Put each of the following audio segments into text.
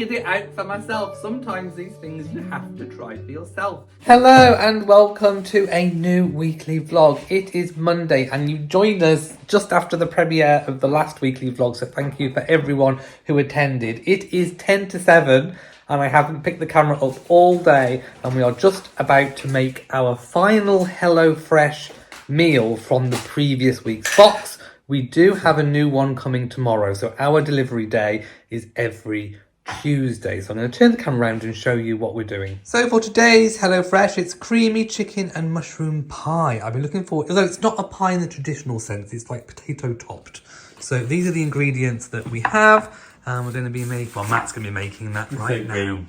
figured it out for myself. Sometimes these things you have to try for yourself. Hello and welcome to a new weekly vlog. It is Monday and you joined us just after the premiere of the last weekly vlog. So thank you for everyone who attended. It is 10 to 7 and I haven't picked the camera up all day. And we are just about to make our final HelloFresh meal from the previous week's box. We do have a new one coming tomorrow, so our delivery day is every Tuesday. So I'm going to turn the camera around and show you what we're doing. So for today's HelloFresh, it's creamy chicken and mushroom pie. I've been looking for, although it's not a pie in the traditional sense, it's like potato topped. So these are the ingredients that we have, and we're going to be making, well, Matt's going to be making that right now.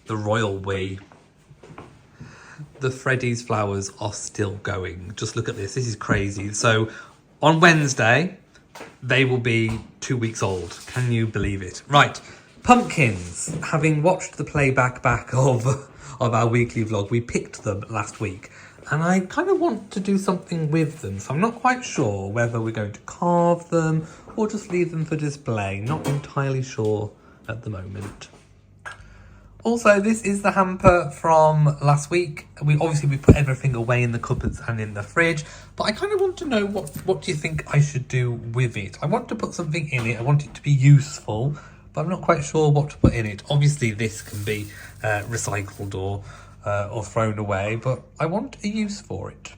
The royal we. The Freddy's flowers are still going. Just look at this. This is crazy. So on Wednesday, they will be 2 weeks old. Can you believe it? Right. Pumpkins. Having watched the playback back of our weekly vlog, we picked them last week. And I kind of want to do something with them. So I'm not quite sure whether we're going to carve them or just leave them for display. Not entirely sure at the moment. Also, this is the hamper from last week. We put everything away in the cupboards and in the fridge, but I kind of want to know what do you think I should do with it? I want to put something in it. I want it to be useful, but I'm not quite sure what to put in it. Obviously, this can be recycled or thrown away, but I want a use for it.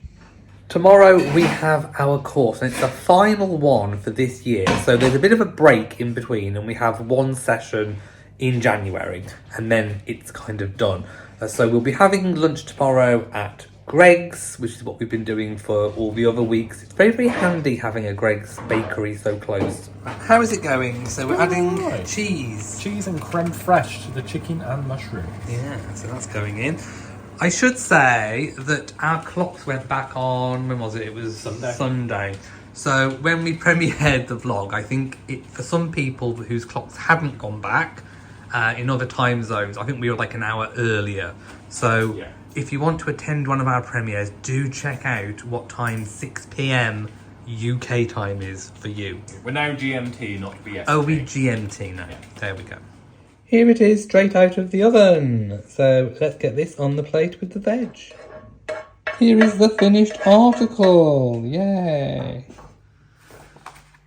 Tomorrow we have our course, and it's the final one for this year. So there's a bit of a break in between, and we have one session in January and then it's kind of done. So we'll be having lunch tomorrow at Greg's, which is what we've been doing for all the other weeks. It's very, very handy having a Greg's bakery so close. How is it going? So we're adding cheese. Cheese and creme fraiche to the chicken and mushroom. Yeah, so that's going in. I should say that our clocks went back on, when was it? It was Sunday. So when we premiered the vlog, I think for some people whose clocks hadn't gone back, in other time zones, I think we were like an hour earlier. So yeah. If you want to attend one of our premieres, do check out what time 6 p.m. UK time is for you. We're now GMT, not BST. Oh, we GMT now. Yeah. There we go. Here it is, straight out of the oven. So let's get this on the plate with the veg. Here is the finished article. Yay.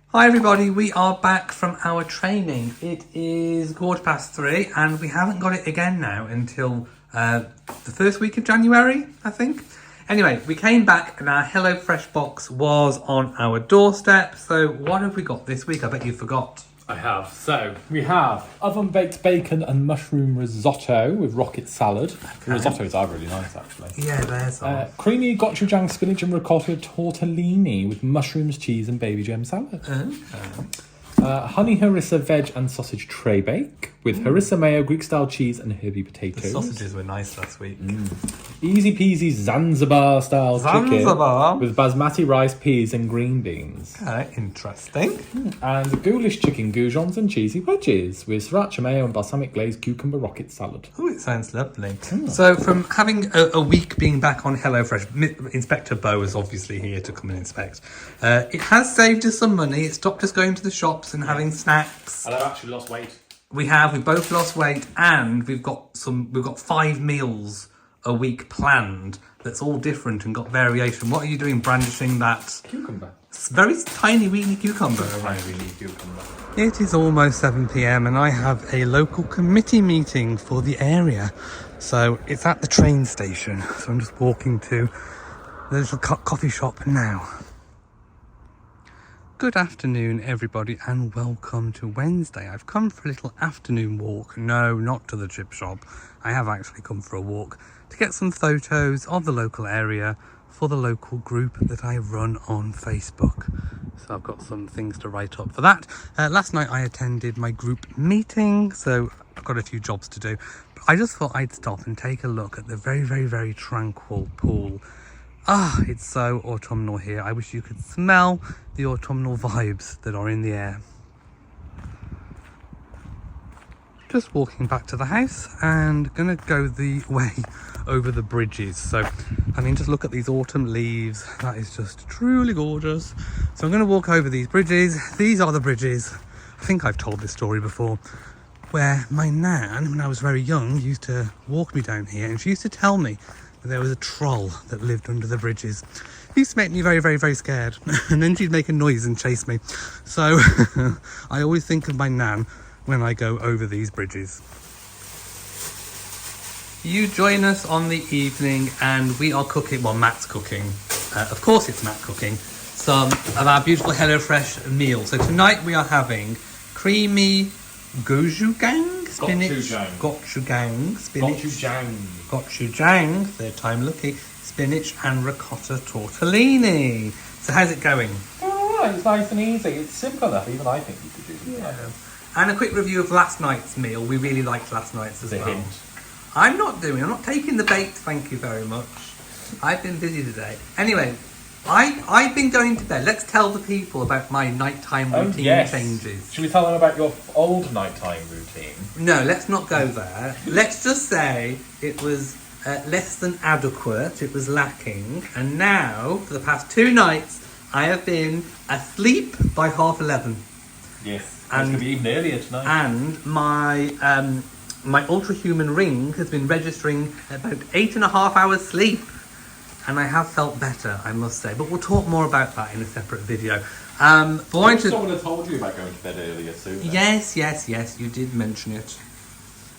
Hi everybody, we are back from our training. It is 3:15 and we haven't got it again now until the first week of January, I think. Anyway, we came back and our HelloFresh box was on our doorstep. So what have we got this week? I bet you forgot. I have. So we have oven-baked bacon and mushroom risotto with rocket salad. The risottos are really nice, actually. Yeah, there's creamy gochujang spinach and ricotta tortellini with mushrooms, cheese and baby gem salad. Honey harissa veg and sausage tray bake with harissa mayo, Greek-style cheese and herby potatoes. The sausages were nice last week. Easy peasy Zanzibar-style chicken with basmati rice, peas and green beans. Okay, interesting. And ghoulish chicken goujons and cheesy wedges with sriracha mayo and balsamic glazed cucumber rocket salad. Oh, it sounds lovely. So from having a week being back on HelloFresh, Inspector Bo is obviously here to come and inspect. It has saved us some money. It stopped us going to the shops and having snacks. And I've actually lost weight. We both lost weight, and we've got 5 meals a week planned that's all different and got variation. What are you doing brandishing that? Cucumber. It's very tiny, weeny cucumber. It is almost 7 p.m. and I have a local committee meeting for the area. So it's at the train station. So I'm just walking to the little coffee shop now. Good afternoon, everybody, and welcome to Wednesday. I've come for a little afternoon walk. No, not to the chip shop. I have actually come for a walk to get some photos of the local area for the local group that I run on Facebook. So I've got some things to write up for that. Last night I attended my group meeting, so I've got a few jobs to do. But I just thought I'd stop and take a look at the very, very, very tranquil pool. Ah, it's so autumnal here. I wish you could smell the autumnal vibes that are in the air. Just walking back to the house and gonna go the way over the bridges. So, I mean, just look at these autumn leaves. That is just truly gorgeous. So I'm gonna walk over these bridges. These are the bridges. I think I've told this story before. where my nan, when I was very young, used to walk me down here, and she used to tell me that there was a troll that lived under the bridges. It used to make me very, very, very scared. And then she'd make a noise and chase me. So I always think of my nan when I go over these bridges. You join us on the evening and we are cooking, well, Matt's cooking. Of course it's Matt cooking. Some of our beautiful HelloFresh meal. So tonight we are having creamy gochujang spinach. Gochujang spinach. Gochujang, third time lucky. Spinach and ricotta tortellini. So how's it going? Oh, it's nice and easy. It's simple enough. Even I think you could do it. Yeah. And a quick review of last night's meal. We really liked last night's as well. Hint. I'm not taking the bait, thank you very much. I've been busy today. Anyway, I've been going to bed. Let's tell the people about my nighttime routine changes. Should we tell them about your old nighttime routine? No, let's not go there. Let's just say it was less than adequate. It was lacking. And now, for the past 2 nights, I have been asleep by 11:30. Yes, it's going to be even earlier tonight. And my ultra-human ring has been registering about 8.5 hours sleep. And I have felt better, I must say. But we'll talk more about that in a separate video. Someone have told you about going to bed earlier soon. Yes, you did mention it.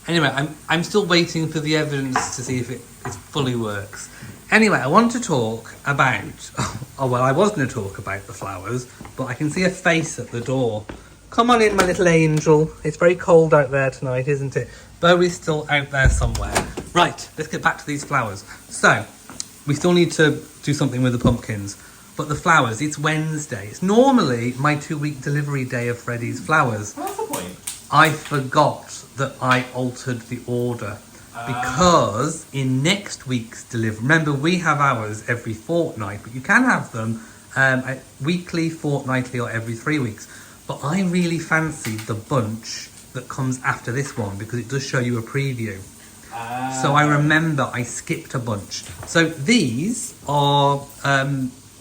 Anyway, I'm still waiting for the evidence to see if it fully works. Anyway, I want to talk about... I was going to talk about the flowers, but I can see a face at the door. Come on in, my little angel. It's very cold out there tonight, isn't it? Bo is still out there somewhere. Right, let's get back to these flowers. So, we still need to do something with the pumpkins. But the flowers, it's Wednesday. It's normally my 2-week delivery day of Freddie's flowers. What's the point? I forgot that I altered the order. Because in next week's delivery... Remember, we have ours every fortnight, but you can have them weekly, fortnightly, or every 3 weeks. But I really fancied the bunch that comes after this one because it does show you a preview. So I remember I skipped a bunch. So these are,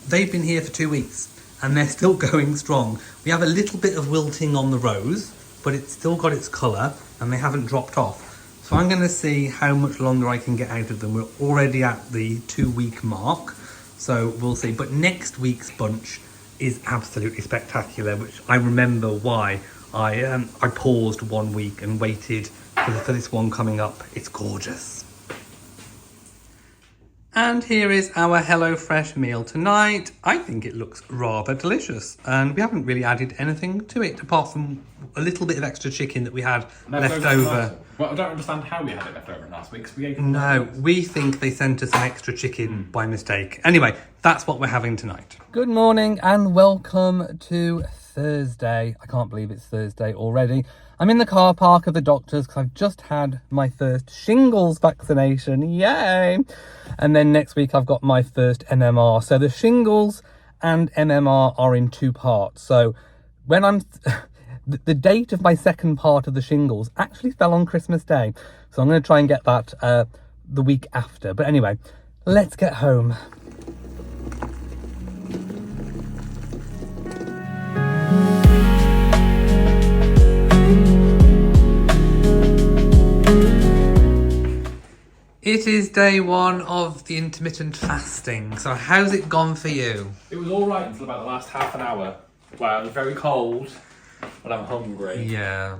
they've been here for 2 weeks and they're still going strong. We have a little bit of wilting on the rose, but it's still got its colour and they haven't dropped off. So I'm going to see how much longer I can get out of them. We're already at the 2-week mark, so we'll see. But next week's bunch is absolutely spectacular, which I remember why I paused 1 week and waited for this one coming up. It's gorgeous. And here is our HelloFresh meal tonight. I think it looks rather delicious, and we haven't really added anything to it apart from a little bit of extra chicken that we had left over. Well, I don't understand how we had it left over last week. We ate it. No, we think they sent us an extra chicken by mistake. Anyway, that's what we're having tonight. Good morning and welcome to Thursday. I can't believe it's Thursday already. I'm in the car park of the doctors because I've just had my first shingles vaccination. Yay! And then next week I've got my first MMR. So the shingles and MMR are in 2 parts. So when I'm... the date of my second part of the shingles actually fell on Christmas Day. So I'm going to try and get that the week after. But anyway, let's get home. It is day 1 of the intermittent fasting. So how's it gone for you? It was all right until about the last half an hour, where it was very cold, but I'm hungry. Yeah.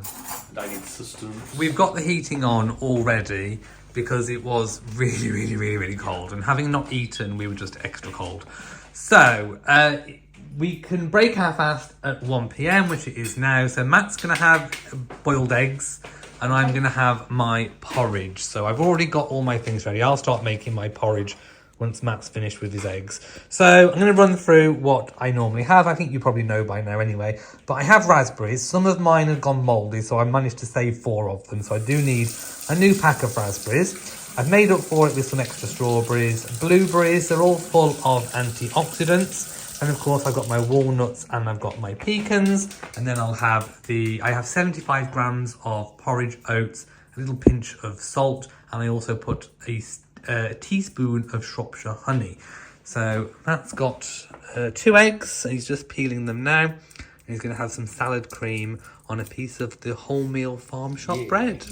And I need sustenance. We've got the heating on already because it was really cold. And having not eaten, we were just extra cold. So, we can break our fast at 1 p.m, which it is now. So Matt's going to have boiled eggs. And I'm going to have my porridge. So I've already got all my things ready. I'll start making my porridge once Matt's finished with his eggs. So I'm going to run through what I normally have. I think you probably know by now anyway. But I have raspberries. Some of mine have gone mouldy, so I managed to save 4 of them. So I do need a new pack of raspberries. I've made up for it with some extra strawberries. Blueberries, they're all full of antioxidants. And of course I've got my walnuts and I've got my pecans. And then I have 75 grams of porridge oats, a little pinch of salt, and I also put a teaspoon of Shropshire honey. So that's got 2 eggs. He's just peeling them now. he's going to have some salad cream on a piece of the wholemeal farm shop bread.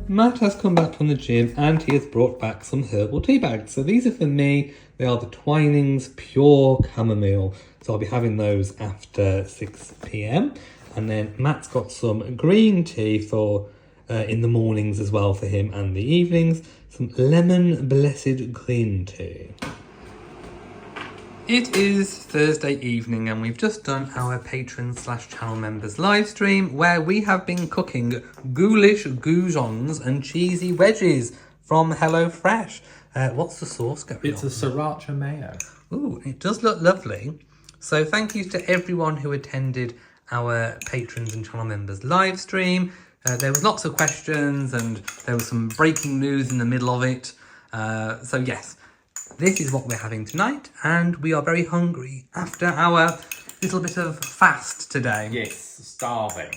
Matt has come back from the gym and he has brought back some herbal tea bags. So these are for me. They are the Twinings Pure Chamomile. So I'll be having those after 6 p.m. And then Matt's got some green tea for in the mornings as well for him, and the evenings some lemon blessed green tea. It is Thursday evening and we've just done our patron/channel members live stream where we have been cooking ghoulish goujons and cheesy wedges from HelloFresh. What's the sauce going on? It's a sriracha mayo. Ooh, it does look lovely. So thank you to everyone who attended our patrons and channel members live stream. There was lots of questions and there was some breaking news in the middle of it. So yes. This is what we're having tonight, and we are very hungry after our little bit of fast today. Yes, starving.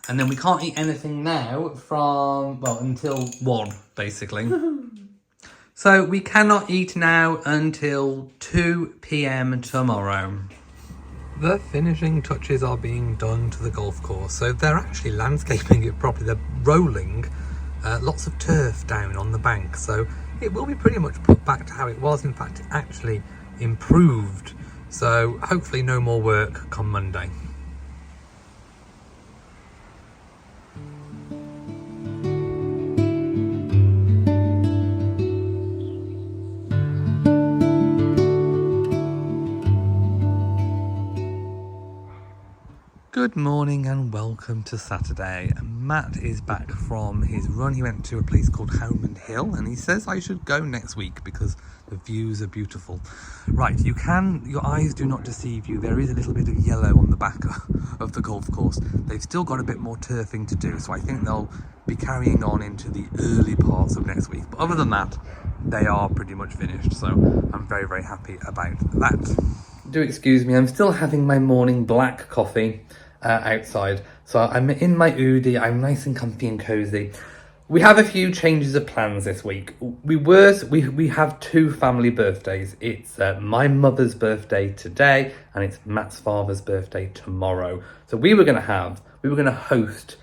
And then we can't eat anything now from, well, until 1, basically. So we cannot eat now until 2 p.m. tomorrow. The finishing touches are being done to the golf course, so they're actually landscaping it properly. They're rolling lots of turf down on the bank, so it will be pretty much put back to how it was. In fact, it actually improved. So hopefully no more work come Monday. Good morning and welcome to Saturday. Matt is back from his run. He went to a place called Howman Hill and he says I should go next week because the views are beautiful. Right, your eyes do not deceive you. There is a little bit of yellow on the back of the golf course. They've still got a bit more turfing to do, so I think they'll be carrying on into the early parts of next week. But other than that, they are pretty much finished, so I'm very, very happy about that. Do excuse me, I'm still having my morning black coffee outside. So I'm in my Oodie, I'm nice and comfy and cozy. We have a few changes of plans this week. We have 2 family birthdays. It's my mother's birthday today and it's Matt's father's birthday tomorrow. So we were going to host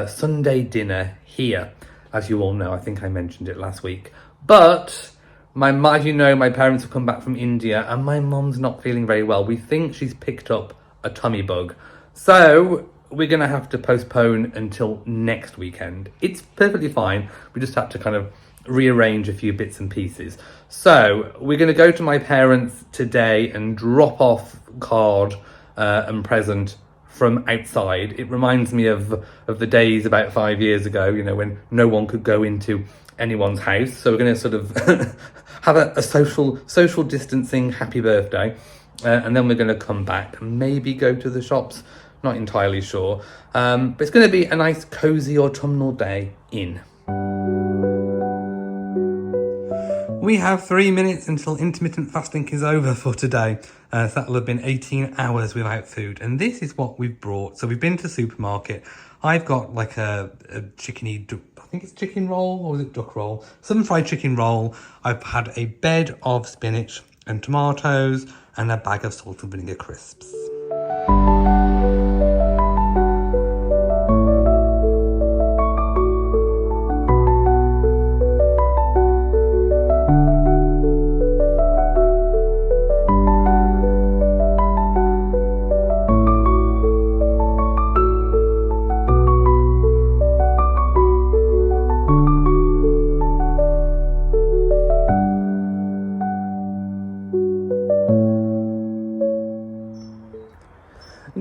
Sunday dinner here. As you all know, I think I mentioned it last week. But as you know, my parents have come back from India and my mom's not feeling very well. We think she's picked up a tummy bug. So we're going to have to postpone until next weekend. It's perfectly fine. We just have to kind of rearrange a few bits and pieces. So we're going to go to my parents today and drop off card and present from outside. It reminds me of the days about 5 years ago, you know, when no one could go into anyone's house. So we're going to sort of have a social distancing happy birthday. And then we're going to come back and maybe go to the shops. Not entirely sure. But it's going to be a nice cozy autumnal day in. We have 3 minutes until intermittent fasting is over for today. So that'll have been 18 hours without food. And this is what we've brought. So we've been to the supermarket. I've got like a chickeny, I think it's chicken roll or is it duck roll? Some fried chicken roll. I've had a bed of spinach and tomatoes and a bag of salt and vinegar crisps.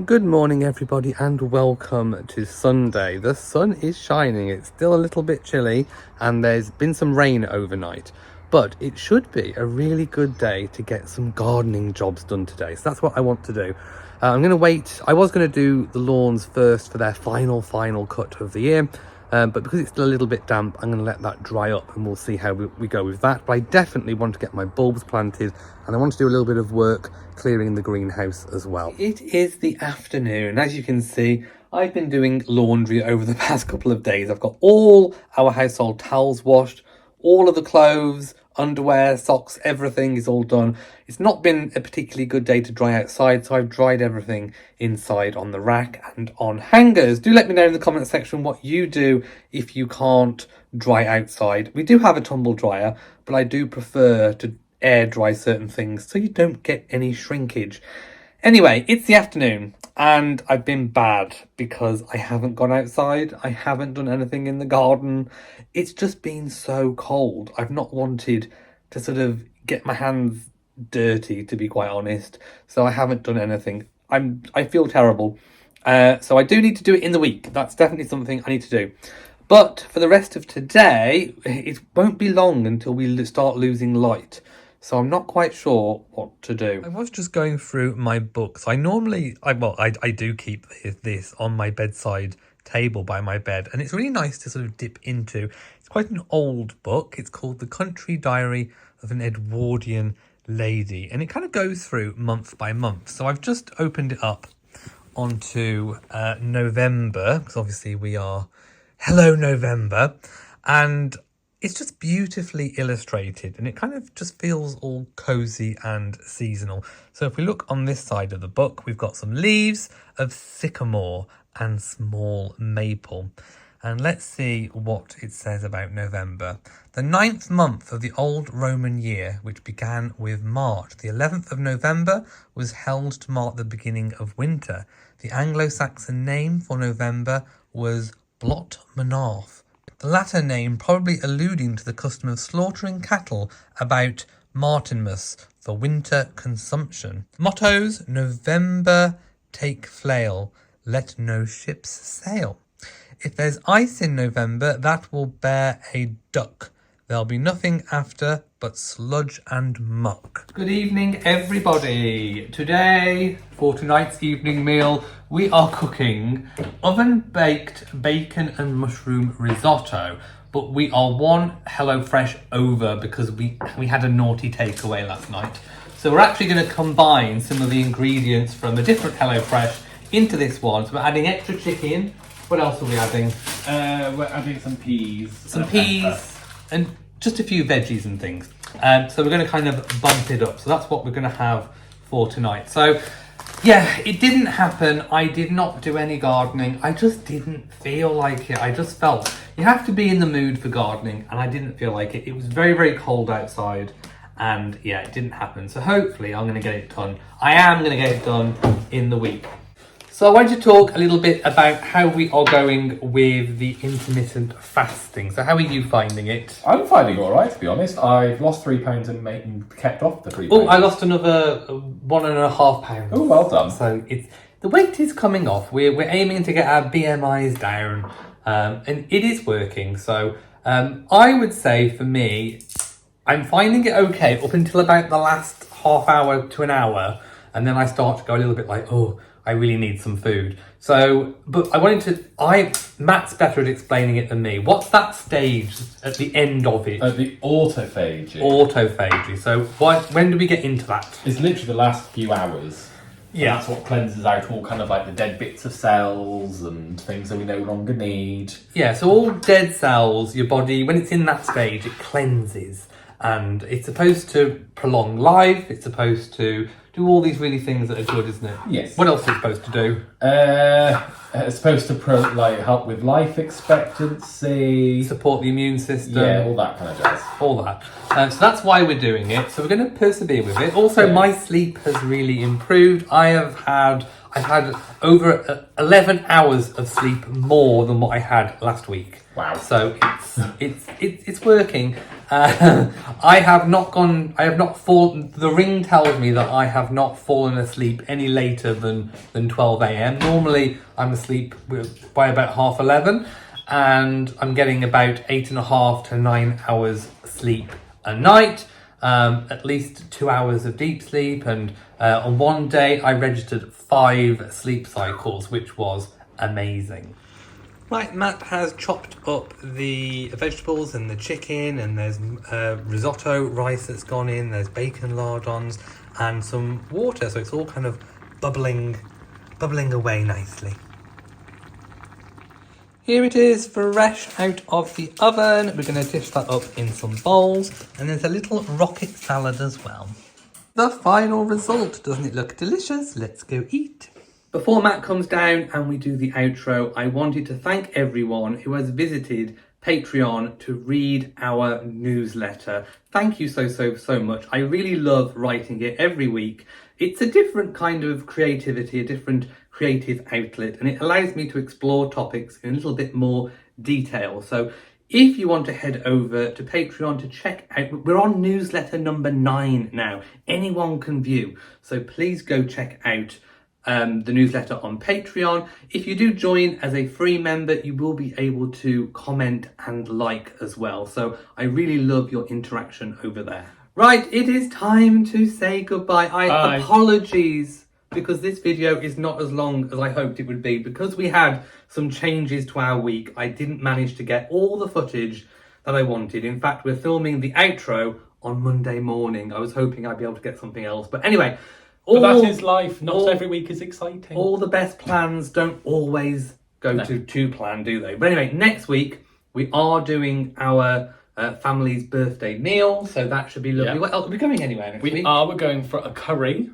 Good morning everybody and welcome to Sunday. The sun is shining, it's still a little bit chilly and there's been some rain overnight, but it should be a really good day to get some gardening jobs done today. So that's what I want to do. I'm going to wait. I was going to do the lawns first for their final cut of the year, but because it's still a little bit damp, I'm going to let that dry up and we'll see how we go with that. But I definitely want to get my bulbs planted and I want to do a little bit of work clearing the greenhouse as well. It is the afternoon. As you can see, I've been doing laundry over the past couple of days. I've got all our household towels washed, all of the clothes underwear, socks, everything is all done. It's not been a particularly good day to dry outside, so I've dried everything inside on the rack and on hangers. Do let me know in the comment section what you do if you can't dry outside. We do have a tumble dryer, but I do prefer to air dry certain things so you don't get any shrinkage. Anyway, it's the afternoon and I've been bad because I haven't gone outside. I haven't done anything in the garden. It's just been so cold. I've not wanted to sort of get my hands dirty, to be quite honest. So I haven't done anything. I feel terrible. So I do need to do it in the week. That's definitely something I need to do. But for the rest of today, it won't be long until we start losing light. So I'm not quite sure what to do. I was just going through my books. I do keep this on my bedside table by my bed. And it's really nice to sort of dip into. It's quite an old book. It's called The Country Diary of an Edwardian Lady. And it kind of goes through month by month. So I've just opened it up onto November. Because obviously we are... Hello, November. And... it's just beautifully illustrated and it kind of just feels all cozy and seasonal. So if we look on this side of the book, we've got some leaves of sycamore and small maple. And let's see what it says about November. The 9th month of the old Roman year, which began with March, the 11th of November, was held to mark the beginning of winter. The Anglo-Saxon name for November was Blot Manarth. The latter name probably alluding to the custom of slaughtering cattle about Martinmas for winter consumption. Mottos: November take flail, let no ships sail. If there's ice in November, that will bear a duck. There'll be nothing after but sludge and muck. Good evening, everybody. Today, for tonight's evening meal, we are cooking oven-baked bacon and mushroom risotto. But we are one HelloFresh over because we had a naughty takeaway last night. So we're actually going to combine some of the ingredients from a different HelloFresh into this one. So we're adding extra chicken. What else are we adding? We're adding some peas. Some peas and just a few veggies and things. So we're going to kind of bump it up. So that's what we're going to have for tonight. So yeah, it didn't happen. I did not do any gardening. I just didn't feel like it. I just felt you have to be in the mood for gardening, and I didn't feel like it. It was very, very cold outside, and yeah, it didn't happen. So hopefully I'm going to get it done. I am going to get it done in the week. So I wanted to talk a little bit about how we are going with the intermittent fasting. So how are you finding it? I'm finding it all right, to be honest. I've lost 3 pounds and kept off the 3 pounds. Oh, I lost another 1.5 pounds. Oh, well done. So the weight is coming off. We're aiming to get our BMIs down, and it is working. So I would say for me, I'm finding it okay up until about the last half hour to an hour, and then I start to go a little bit like, oh, I really need some food. So, but Matt's better at explaining it than me. What's that stage at the end of it? The autophagy. Autophagy. So when do we get into that? It's literally the last few hours. Yeah. That's what cleanses out all kind of like the dead bits of cells and things that we no longer need. Yeah, so all dead cells, your body, when it's in that stage, it cleanses. And it's supposed to prolong life. It's supposed to do all these really things that are good, isn't it? Yes. What else is it supposed to do? It's supposed to help with life expectancy, Support the immune system. Yeah, all that kind of jazz. All that. So that's why we're doing it. So we're going to persevere with it. Also, my sleep has really improved. I've had over 11 hours of sleep more than what I had last week. Wow. So it's working. I have not fallen. The ring tells me that I have not fallen asleep any later than 12 a.m. Normally I'm asleep by about 11:30, and I'm getting about 8.5 to 9 hours sleep a night. At least 2 hours of deep sleep, and on one day I registered 5 sleep cycles, which was amazing. Right, Matt has chopped up the vegetables and the chicken, and there's risotto rice that's gone in, there's bacon lardons and some water, so it's all kind of bubbling away nicely. Here it is, fresh out of the oven. We're going to dish that up in some bowls. And there's a little rocket salad as well. The final result. Doesn't it look delicious? Let's go eat. Before Matt comes down and we do the outro, I wanted to thank everyone who has visited Patreon to read our newsletter. Thank you so much. I really love writing it every week. It's a different kind of creativity, a different creative outlet, and it allows me to explore topics in a little bit more detail. So if you want to head over to Patreon to check out, we're on newsletter number 9 now. Anyone can view. So please go check out the newsletter on Patreon. If you do join as a free member, you will be able to comment and like as well. So I really love your interaction over there. Right, it is time to say goodbye. Apologies because this video is not as long as I hoped it would be. Because we had some changes to our week, I didn't manage to get all the footage that I wanted. In fact, we're filming the outro on Monday morning. I was hoping I'd be able to get something else. But anyway, but that is life. Not every week is exciting. All the best plans don't always go to plan, do they? But anyway, next week we are doing our family's birthday meal, so that should be lovely. Yeah. What else? Are we going anywhere next week? We're going for a curry.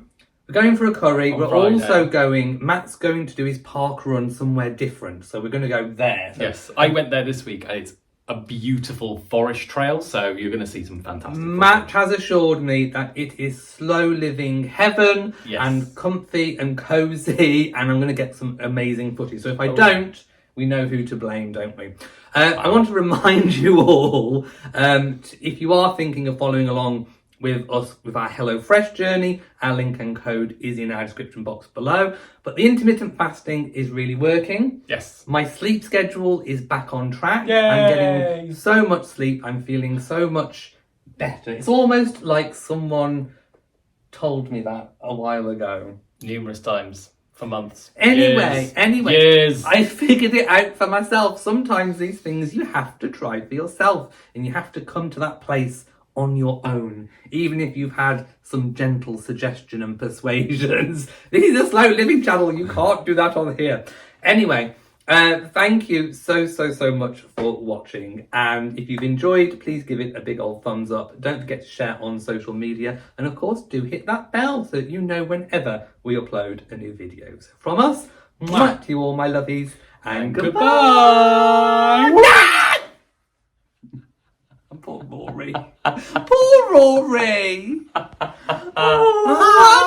We're going for a curry. On We're Friday. also going, Matt's going to do his park run somewhere different, so we're going to go there. So Yes, I went there this week and it's a beautiful forest trail, so you're going to see some fantastic Matt footage. has assured me that it is slow living heaven Yes. and comfy and cozy, and I'm going to get some amazing footage. So if I don't, we know who to blame, don't we? I want to remind you all, if you are thinking of following along with us with our HelloFresh journey, our link and code is in our description box below. But the intermittent fasting is really working. Yes. My sleep schedule is back on track. Yay! I'm getting so much sleep. I'm feeling so much better. It's almost like someone told me that a while ago. Numerous times. For months. Anyway, Years. I figured it out for myself. Sometimes these things you have to try for yourself, and you have to come to that place on your own, even if you've had some gentle suggestion and persuasions. This is a slow living channel. You can't do that on here. Anyway, thank you so much for watching. And if you've enjoyed, please give it a big old thumbs up. Don't forget to share on social media. And of course, do hit that bell so that you know whenever we upload a new video. So from us, mwah to you all, my lovies. And goodbye. Poor Rory. Poor Rory. Oh,